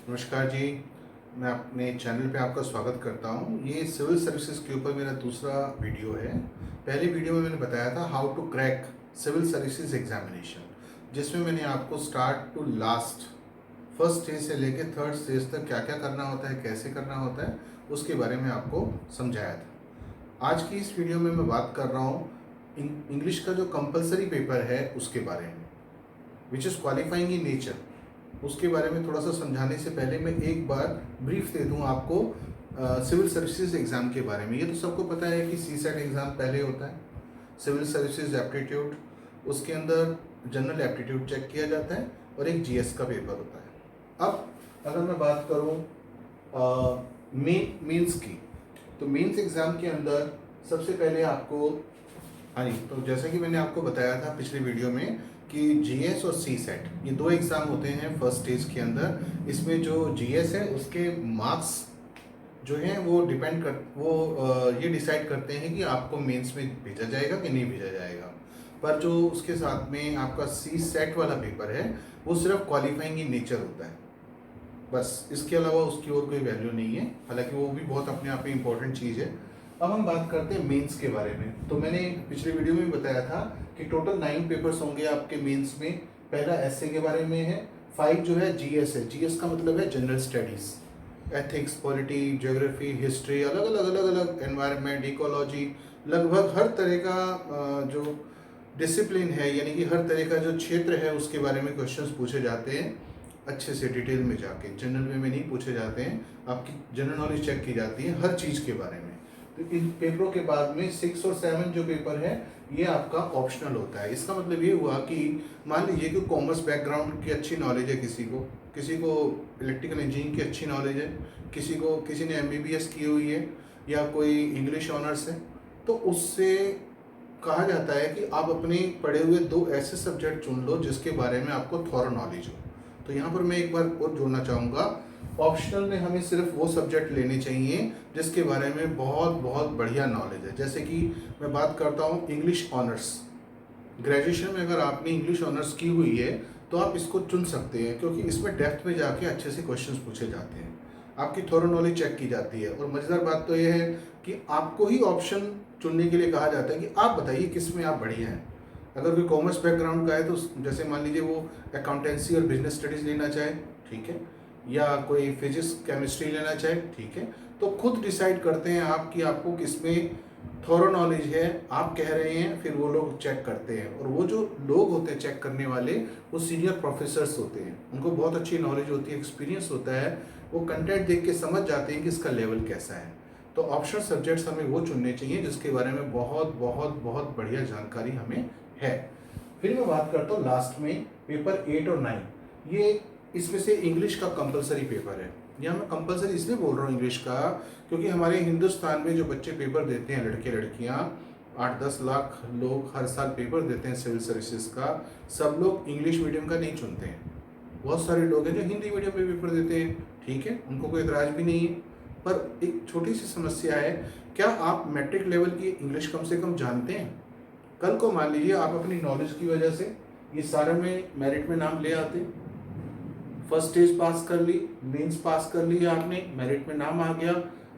नमस्कार जी। मैं अपने चैनल पे आपका स्वागत करता हूँ। ये सिविल सर्विसेज के ऊपर मेरा दूसरा वीडियो है। पहले वीडियो में मैंने बताया था how to crack civil services examination, जिसमें मैंने आपको start to last first stage से लेके थर्ड स्टेज तक क्या क्या करना होता है, कैसे करना होता है, उसके बारे में आपको समझाया था। आज की इस वीडियो में मैं बात कर रहा हूँ इंग्लिश का जो कंपलसरी पेपर है उसके बारे में, which is qualifying in nature. उसके बारे में थोड़ा सा समझाने से पहले मैं एक बार ब्रीफ दे दूं आपको सिविल सर्विसेज एग्ज़ाम के बारे में। ये तो सबको पता है कि सीसेट एग्ज़ाम पहले होता है, सिविल सर्विसेज एप्टीट्यूड, उसके अंदर जनरल एप्टीट्यूड चेक किया जाता है और एक जीएस का पेपर होता है। अब अगर मैं बात करूं मेंस की, तो मेंस एग्ज़ाम के अंदर सबसे पहले आपको, हाँ जी, तो जैसे कि मैंने आपको बताया था पिछले वीडियो में कि जीएस और सी सेट ये दो एग्ज़ाम होते हैं फर्स्ट स्टेज के अंदर। इसमें जो जीएस है उसके मार्क्स जो हैं वो ये डिसाइड करते हैं कि आपको मेंस में भेजा जाएगा कि नहीं भेजा जाएगा। पर जो उसके साथ में आपका सी सेट वाला पेपर है वो सिर्फ क्वालिफाइंग इन नेचर होता है, बस। इसके अलावा उसकी और कोई वैल्यू नहीं है, हालांकि वो भी बहुत अपने आप में इम्पोर्टेंट चीज़ है। अब हम बात करते हैं मेंस के बारे में। तो मैंने पिछले वीडियो में बताया था कि टोटल 9 पेपर्स होंगे आपके मेंस में। पहला एसए के बारे में है, 5 जो है जीएस है। जीएस का मतलब है general studies, ethics, polity, geography, history, अलग अलग एनवायरनमेंट, इकोलॉजी, लगभग हर तरह का जो डिसिप्लिन है, यानी कि हर तरह का जो क्षेत्र है उसके बारे में क्वेश्चंस पूछे जाते हैं। अच्छे से डिटेल में जाके, जनरल में नहीं पूछे जाते हैं, आपकी जनरल नॉलेज चेक की जाती है हर चीज़ के बारे में। तो इन पेपरों के बाद में 6 और 7 जो पेपर है ये आपका ऑप्शनल होता है। इसका मतलब ये हुआ कि मान लीजिए कि कॉमर्स बैकग्राउंड की अच्छी नॉलेज है किसी को इलेक्ट्रिकल इंजीनियरिंग की अच्छी नॉलेज है, किसी ने एमबीबीएस की हुई है, या कोई इंग्लिश ऑनर्स है, तो उससे कहा जाता है कि आप अपने पढ़े हुए 2 ऐसे सब्जेक्ट चुन लो जिसके बारे में आपको थॉरो नॉलेज हो। तो यहाँ पर मैं एक बार और जोड़ना चाहूँगा, ऑप्शनल में हमें सिर्फ वो सब्जेक्ट लेने चाहिए जिसके बारे में बहुत बहुत बढ़िया नॉलेज है। जैसे कि मैं बात करता हूँ इंग्लिश ऑनर्स। ग्रेजुएशन में अगर आपने इंग्लिश ऑनर्स की हुई है तो आप इसको चुन सकते हैं, क्योंकि इसमें डेप्थ में जाके अच्छे से क्वेश्चंस पूछे जाते हैं, आपकी थोरो नॉलेज चेक की जाती है। और मज़ेदार बात तो यह है कि आपको ही ऑप्शन चुनने के लिए कहा जाता है कि आप बताइए किस में आप बढ़िया हैं। अगर कोई कॉमर्स बैकग्राउंड का है तो जैसे मान लीजिए वो अकाउंटेंसी और बिजनेस स्टडीज़ लेना चाहे, ठीक है, या कोई फिजिक्स केमिस्ट्री लेना चाहे, ठीक है, तो खुद डिसाइड करते हैं आप कि आपको किस में थोरो नॉलेज है। आप कह रहे हैं, फिर वो लोग चेक करते हैं, और वो जो लोग होते हैं चेक करने वाले वो सीनियर प्रोफेसर्स होते हैं, उनको बहुत अच्छी नॉलेज होती है, एक्सपीरियंस होता है, वो कंटेंट देख के समझ जाते हैं कि इसका लेवल कैसा है। तो ऑप्शनल सब्जेक्ट्स हमें वो चुनने चाहिए जिसके बारे में बहुत बहुत बहुत बढ़िया जानकारी हमें है। फिर मैं बात करता हूँ लास्ट में पेपर 8 और 9, ये इसमें से इंग्लिश का कंपलसरी पेपर है। यहाँ मैं कंपलसरी इसलिए बोल रहा हूँ इंग्लिश का, क्योंकि हमारे हिंदुस्तान में जो बच्चे पेपर देते हैं, लड़के लड़कियाँ, 8-10 लाख लोग हर साल पेपर देते हैं सिविल सर्विसेज का, सब लोग इंग्लिश मीडियम का नहीं चुनते हैं। बहुत सारे लोग हैं जो हिंदी मीडियम में पेपर देते हैं, ठीक है, उनको कोई एतराज़ भी नहीं है। पर एक छोटी सी समस्या है, क्या आप मैट्रिक लेवल की इंग्लिश कम से कम जानते हैं? कल को मान लीजिए आप अपनी नॉलेज की वजह से ये सारे में मेरिट में नाम ले आते, फर्स्ट स्टेज पास कर ली, मेंस पास कर ली, आपने मेरिट में नाम आ गया,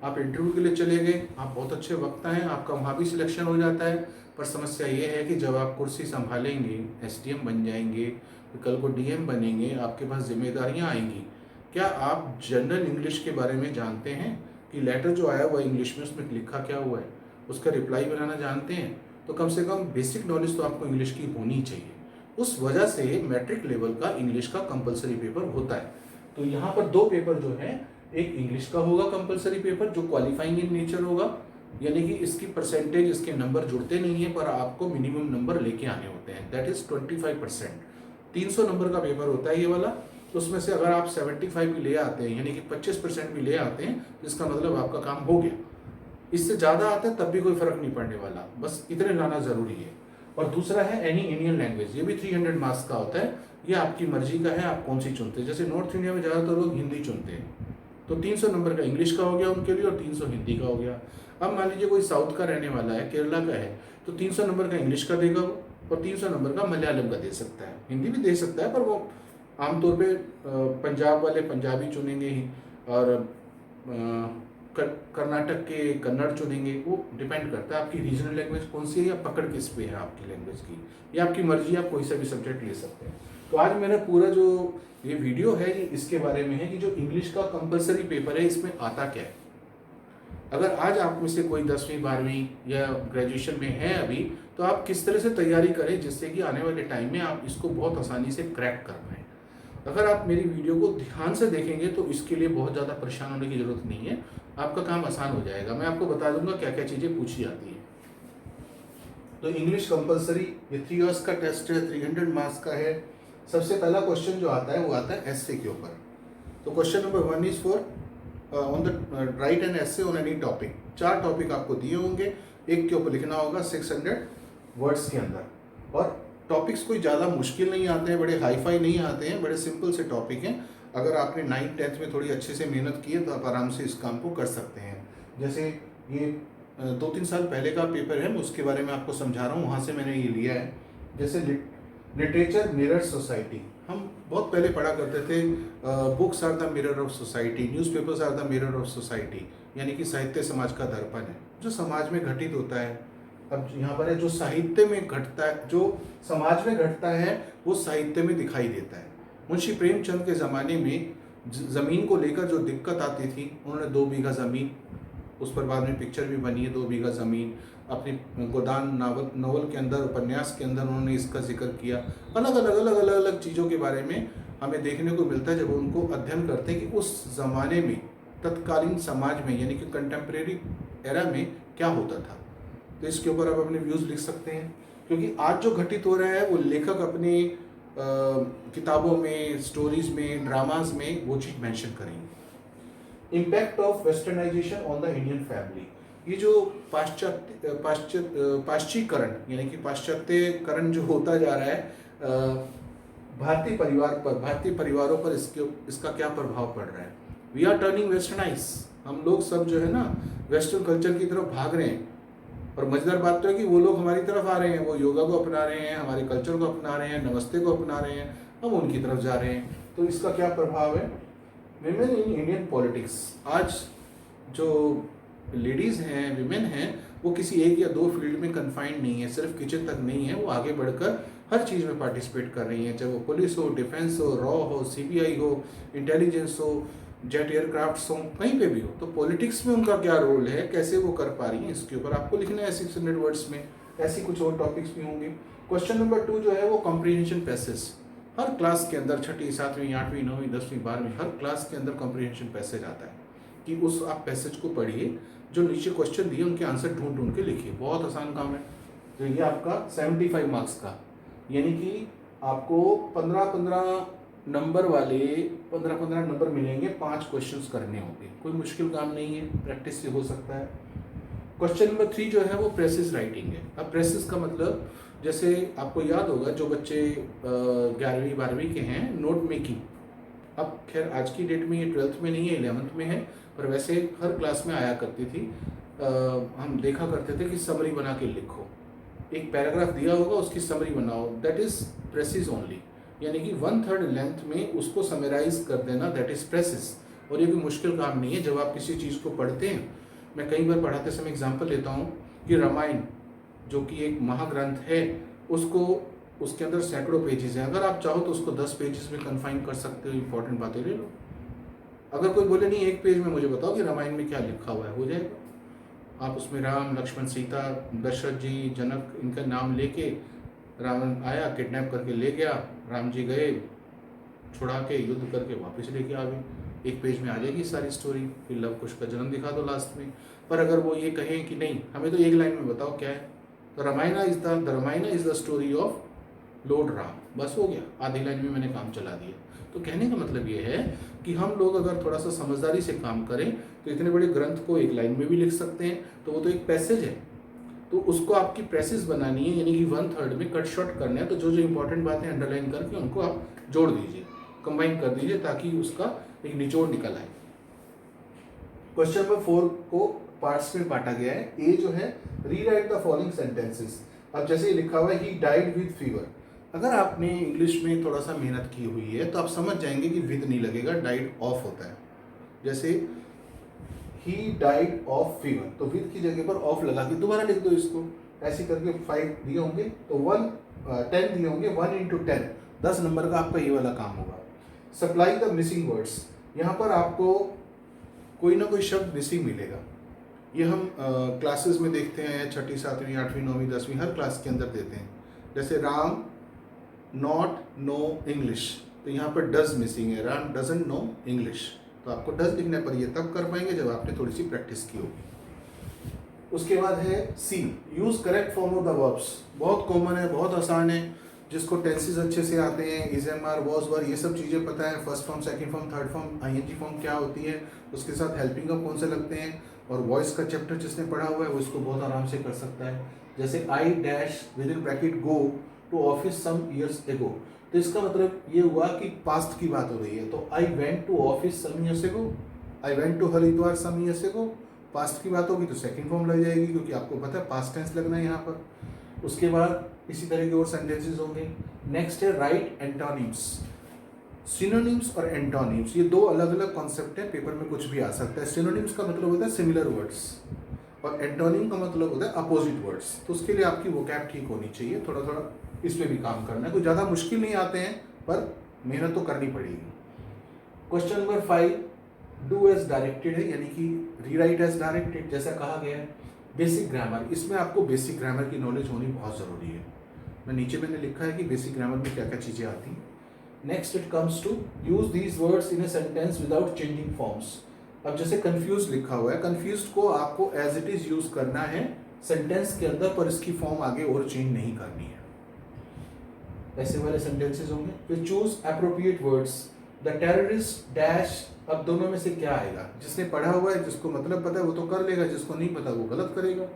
आप इंटरव्यू के लिए चले गए, आप बहुत अच्छे वक्ता हैं, आपका वहाँ भी सिलेक्शन हो जाता है। पर समस्या ये है कि जब आप कुर्सी संभालेंगे, एसडीएम बन जाएंगे, फिर कल को डीएम बनेंगे, आपके पास जिम्मेदारियाँ आएंगी। क्या आप जनरल इंग्लिश के बारे में जानते हैं कि लेटर जो आया हुआ इंग्लिश में उसमें लिखा क्या हुआ है, उसका रिप्लाई बनाना जानते हैं? तो कम से कम बेसिक नॉलेज तो आपको इंग्लिश की होनी चाहिए। उस वजह से मैट्रिक लेवल का इंग्लिश का कंपलसरी पेपर होता है। तो यहाँ पर 2 पेपर जो है, एक इंग्लिश का होगा कंपलसरी पेपर जो क्वालिफाइंग इन नेचर होगा, यानी कि इसकी परसेंटेज, इसके नंबर जुड़ते नहीं है, पर आपको मिनिमम नंबर लेके आने होते हैं, दैट इज 25%। 300 नंबर का पेपर होता है ये वाला। तो उसमें से अगर आप 75 भी ले आते हैं, यानी कि 25% भी ले आते हैं, तो इसका मतलब आपका काम हो गया। इससे ज़्यादा आता है तब भी कोई फर्क नहीं पड़ने वाला, बस इतने लाना ज़रूरी है। और दूसरा है एनी इंडियन लैंग्वेज, ये भी 300 मार्क्स का होता है। ये आपकी मर्जी का है, आप कौन सी चुनते हैं। जैसे नॉर्थ इंडिया में ज़्यादातर लोग हिंदी चुनते हैं, तो 300 नंबर का इंग्लिश का हो गया उनके लिए और 300 हिंदी का हो गया। अब मान लीजिए कोई साउथ का रहने वाला है, केरला का है, तो 300 नंबर का इंग्लिश का देगा वो, और 300 नंबर का मलयालम का दे सकता है, हिंदी भी दे सकता है, पर वो आमतौर पे पंजाब वाले पंजाबी चुनेंगे ही, और कर्नाटक के कन्नड़ चुनेंगे। वो डिपेंड करता है आपकी रीजनल लैंग्वेज कौन सी है या पकड़ किस पे है आपकी लैंग्वेज की, या आपकी मर्जी, आप कोई सा भी सब्जेक्ट ले सकते हैं। तो आज मेरा पूरा जो ये वीडियो है ये इसके बारे में है कि जो इंग्लिश का कंपलसरी पेपर है इसमें आता क्या है। अगर आज आप में से कोई 10वीं 12वीं या ग्रेजुएशन में है अभी, तो आप किस तरह से तैयारी करें जिससे कि आने वाले टाइम में आप इसको बहुत आसानी से क्रैक कर पाएँ। अगर आप मेरी वीडियो को ध्यान से देखेंगे तो इसके लिए बहुत ज़्यादा परेशान होने की ज़रूरत नहीं है, आपका काम आसान हो जाएगा। मैं आपको बता दूंगा क्या क्या चीज़ें पूछी जाती हैं। तो इंग्लिश कंपलसरी, ये 3 इयर्स का टेस्ट है, 300 मार्क्स का है। सबसे पहला क्वेश्चन जो आता है वो आता है एस्से के ऊपर। तो question number 1 is for on the write an essay on any topic. 4 topic आपको दिए होंगे, एक के ऊपर लिखना होगा 600 वर्ड्स के अंदर। और टॉपिक्स कोई ज़्यादा मुश्किल नहीं आते हैं, बड़े हाईफाई नहीं आते हैं, बड़े सिंपल से टॉपिक हैं। अगर आपने 9th 10th में थोड़ी अच्छे से मेहनत की है तो आप आराम से इस काम को कर सकते हैं। जैसे ये 2-3 साल पहले का पेपर है, मैं उसके बारे में आपको समझा रहा हूँ, वहाँ से मैंने ये लिया है। जैसे लिटरेचर मिरर सोसाइटी, हम बहुत पहले पढ़ा करते थे, books are the mirror of society, newspapers are the mirror of society, यानी कि साहित्य समाज का दर्पण है, जो समाज में घटित होता है। अब यहाँ पर है जो साहित्य में घटता है, जो समाज में घटता है वो साहित्य में दिखाई देता है। मुंशी प्रेमचंद के ज़माने में ज़मीन को लेकर जो दिक्कत आती थी, उन्होंने 2 बीघा ज़मीन, उस पर बाद में पिक्चर भी बनी है 2 बीघा ज़मीन, अपनी गोदान नॉवल के अंदर, उपन्यास के अंदर उन्होंने इसका जिक्र किया। अलग अलग चीज़ों के बारे में हमें देखने को मिलता है जब उनको अध्ययन करते हैं कि उस ज़माने में तत्कालीन समाज में, यानी कि कंटेम्प्रेरी एरा में क्या होता था। तो इसके ऊपर आप अपने व्यूज़ लिख सकते हैं, क्योंकि आज जो घटित हो रहा है वो लेखक अपने किताबों में, स्टोरीज में, ड्रामाज में वो चीज़ मेंशन करेंगे। Impact of westernization on the Indian family, ये जो पाश्चीकरण यानी कि पाश्चात्यकरण जो होता जा रहा है भारतीय परिवार पर, भारतीय परिवारों पर इसका क्या प्रभाव पड़ रहा है। वी आर टर्निंग वेस्टर्नाइज, हम लोग सब जो है ना वेस्टर्न कल्चर की तरफ भाग रहे हैं। और मजेदार बात तो है कि वो लोग हमारी तरफ आ रहे हैं, वो योगा को अपना रहे हैं, हमारे कल्चर को अपना रहे हैं, नमस्ते को अपना रहे हैं, हम उनकी तरफ जा रहे हैं। तो इसका क्या प्रभाव है। विमेन इन इंडियन पॉलिटिक्स, आज जो लेडीज़ हैं, विमेन हैं, वो किसी 1 या 2 फील्ड में कन्फाइंड नहीं है, सिर्फ किचन तक नहीं है, वो आगे बढ़कर हर चीज़ में पार्टिसिपेट कर रही हैं, चाहे वो पुलिस हो, डिफेंस हो, रॉ हो, CBI हो, इंटेलिजेंस हो, जेट एयरक्राफ्ट हो, कहीं पे भी हो। तो पॉलिटिक्स में उनका क्या रोल है, कैसे वो कर पा रही हैं, इसके ऊपर आपको लिखना है 600 वर्ड्स में। ऐसी कुछ और टॉपिक्स भी होंगे। क्वेश्चन नंबर 2 जो है वो कॉम्प्रिहेंशन पैसेज, हर क्लास के अंदर 6ठी 7वीं 8वीं 9वीं 10वीं 12वीं हर क्लास के अंदर कॉम्प्रिहेंशन पैसेज आता है कि उस आप पैसेज को पढ़िए, जो नीचे क्वेश्चन दिए उनके आंसर ढूंढ के लिखिए। बहुत आसान काम है। तो ये आपका 75 मार्क्स का, यानी कि आपको 15-15 नंबर वाले 15-15 नंबर मिलेंगे, 5 क्वेश्चंस करने होंगे। कोई मुश्किल काम नहीं है, प्रैक्टिस से हो सकता है। क्वेश्चन नंबर 3 जो है वो प्रेसिस राइटिंग है। अब प्रेसिस का मतलब, जैसे आपको याद होगा जो बच्चे 11वीं 12वीं के हैं, नोट मेकिंग, अब खैर आज की डेट में ये 12th में नहीं है, 11th में है, पर वैसे हर क्लास में आया करती थी। हम देखा करते थे कि समरी बना के लिखो, एक पैराग्राफ दिया होगा उसकी समरी बनाओ, दैट इज प्रेसिस ओनली, यानी कि 1/3 लेंथ में उसको समराइज कर देना, दैट इज प्रेसिस। और ये कोई मुश्किल काम नहीं है। जब आप किसी चीज़ को पढ़ते हैं, मैं कई बार पढ़ाते समय एग्जाम्पल लेता हूँ कि रामायण जो कि एक महाग्रंथ है, उसको उसके अंदर सैकड़ों पेजेस हैं। अगर आप चाहो तो उसको 10 पेजेस में कन्फाइन कर सकते हो, इंपॉर्टेंट बातें ले लो। अगर कोई बोले नहीं 1 पेज में मुझे बताओ कि रामायण में क्या लिखा हुआ है, हो जाएगा। आप उसमें राम, लक्ष्मण, सीता, दशरथ जी, जनक, इनका नाम लेके, रावण आया, किडनैप करके ले गया, राम जी गए, छुड़ा के युद्ध करके वापस लेके आ गए, 1 पेज में आ जाएगी सारी स्टोरी। फिर लव कुश का जन्म दिखा दो लास्ट में। पर अगर वो ये कहें कि नहीं हमें तो 1 लाइन में बताओ क्या है, तो Ramayana is the story of Lord Ram, बस हो गया, आधी लाइन में मैंने काम चला दिया। तो कहने का मतलब ये है कि हम लोग अगर थोड़ा सा समझदारी से काम करें तो इतने बड़े ग्रंथ को 1 लाइन में भी लिख सकते हैं। तो वो तो एक पैसेज है, तो उसको आपकी प्रेसिस बनानी है, यानी कि 1/3 में कट शॉर्ट करना है। तो जो जो इंपॉर्टेंट बातें अंडरलाइन करके उनको आप जोड़ दीजिए, कंबाइन कर दीजिए, ताकि उसका एक निचोड़ निकल आए। क्वेश्चन नंबर 4 को पार्ट्स में बांटा गया है। ए जो है रीराइट द फॉलोइंग सेंटेंसेस। अब जैसे लिखा हुआ है ही डाइड विद फीवर, अगर आपने इंग्लिश में थोड़ा सा मेहनत की हुई है तो आप समझ जाएंगे कि विद नहीं लगेगा, डाइड ऑफ होता है। जैसे ही डाइड ऑफ फीवर, तो विद की जगह पर ऑफ लगा के दोबारा लिख दो इसको। ऐसे करके 5 दिए होंगे तो 10 दिए होंगे, 1 इंटू 10, 10 नंबर का आपका ये वाला काम होगा। सप्लाई द मिसिंग वर्ड्स, यहाँ पर आपको कोई ना कोई शब्द मिसिंग मिलेगा। ये हम क्लासेस में देखते हैं, 6ठी 7वीं 8वीं 9वीं 10वीं हर क्लास के अंदर देते हैं। जैसे राम नॉट नो इंग्लिश, तो यहाँ पर डज मिसिंग है, राम डजंट नो इंग्लिश, तो आपको डज लिखना पर ये तब कर पाएंगे जब आपने थोड़ी सी प्रैक्टिस की होगी। उसके बाद है C, use correct form of the verbs, बहुत कॉमन है, बहुत आसान है, जिसको टेंसेस अच्छे से आते हैं, is am are was were, ये सब चीज़ें पता है, first form second form third form ING form क्या होती है, उसके साथ हेल्पिंग अप कौन से लगते हैं, और वॉइस का चैप्टर जिसने पढ़ा हुआ है वो इसको बहुत आराम से कर सकता है। जैसे I dash within bracket go to office some years ago, तो इसका मतलब ये हुआ कि पास्ट की बात हो रही है, तो I went to office some years ago, I went to Haridwar some years ago, past की बात होगी तो सेकंड फॉर्म लग जाएगी, क्योंकि आपको पता है पास्ट टेंस लगना है यहाँ पर। उसके बाद इसी तरह के और सेंटेंसेस होंगे। नेक्स्ट है राइट एंटोनिम्स, सिनोनिम्स और एंटोनिम्स, ये दो अलग अलग कॉन्सेप्ट है, पेपर में कुछ भी आ सकता है। सिनोनिम्स का मतलब होता है सिमिलर वर्ड्स और एंटोनिम का मतलब होता है अपोजिट वर्ड्स, तो उसके लिए आपकी वोकैब ठीक होनी चाहिए, थोड़ा थोड़ा इस पे भी काम करना है, कोई ज़्यादा मुश्किल नहीं आते हैं पर मेहनत तो करनी पड़ेगी। Question number 5, do as directed है, यानी कि रीराइट एज डायरेक्टेड, जैसा कहा गया है। बेसिक ग्रामर, इसमें आपको बेसिक ग्रामर की नॉलेज होनी बहुत ज़रूरी है। मैंने लिखा है कि बेसिक ग्रामर में क्या क्या चीज़ें आती हैं। Next it comes to use these words in a sentence without changing forms. अब जैसे कंफ्यूज लिखा हुआ है, कंफ्यूज को आपको एज इट इज यूज करना है सेंटेंस के अंदर, पर इसकी फॉर्म आगे और चेंज नहीं करनी है। ऐसे वाले सेंटेंसेस होंगे। फिर choose appropriate words, the terrorist dash, अब दोनों में से क्या आएगा, जिसने पढ़ा हुआ है, जिसको मतलब पता है वो तो कर लेगा, जिसको नहीं पता वो गलत करेगा।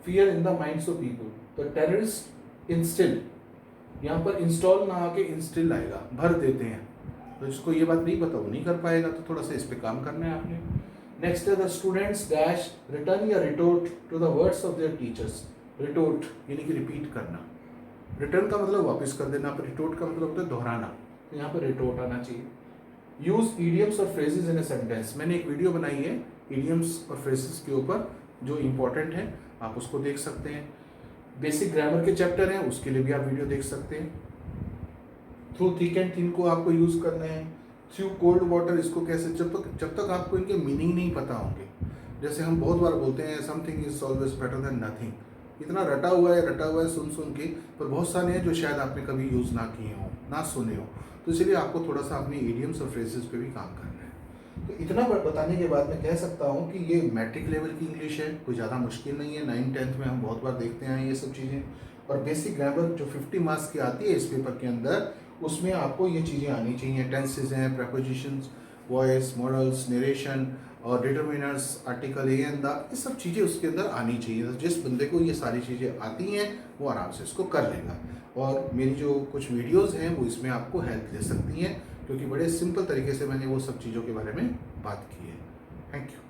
Fear in the minds of people, तो टेररिस्ट इंस्टिल, यहाँ पर इंस्टॉल ना आके इंस्टिल आएगा, भर देते हैं, तो जिसको ये बात नहीं पता वो नहीं कर पाएगा, तो थोड़ा सा इस पे काम करना है आपने। नेक्स्ट है द स्टूडेंट्स डैश रिटर्न या retort to the words of their teachers, retort यानी कि रिपीट करना, रिटर्न का मतलब वापस कर देना, पर रिटोर्ट का मतलब होता है दोहराना, तो यहाँ पर रिटोर्ट आना चाहिए। यूज ईडियम्स और फ्रेजेस इन ए सेंटेंस, मैंने एक वीडियो बनाई है ईडियम्स और फ्रेजेस के ऊपर जो इंपॉर्टेंट है, आप उसको देख सकते हैं। बेसिक ग्रामर के चैप्टर हैं, उसके लिए भी आप वीडियो देख सकते हैं। थ्रू थिक एंड थिन को आपको यूज करना है। थ्रू कोल्ड वाटर, इसको कैसे, जब तक आपको इनके मीनिंग नहीं पता होंगे, जैसे हम बहुत बार बोलते हैं something is always better than nothing, इतना रटा हुआ है सुन के, पर बहुत सारे हैं जो शायद आपने कभी यूज़ ना किए हों, ना सुने हो, तो इसलिए आपको थोड़ा सा अपनी इडियम्स और फ्रेजेस पे भी काम करना है। तो इतना बताने के बाद मैं कह सकता हूँ कि ये मैट्रिक लेवल की इंग्लिश है, कोई ज़्यादा मुश्किल नहीं है। 9th 10th में हम बहुत बार देखते हैं ये सब चीज़ें, और बेसिक ग्रामर जो 50 मार्क्स की आती है इस पेपर के अंदर, उसमें आपको ये चीज़ें आनी चाहिए। टेंसेज हैं, प्रपोजिशंस, वॉइस, मॉडल्स, नरेशन और determiners, article, A and the, ये सब चीज़ें उसके अंदर आनी चाहिए। तो जिस बंदे को ये सारी चीज़ें आती हैं वो आराम से इसको कर लेगा। और मेरी जो कुछ वीडियोस हैं वो इसमें आपको हेल्प दे सकती हैं, क्योंकि बड़े सिंपल तरीके से मैंने वो सब चीज़ों के बारे में बात की है। Thank you.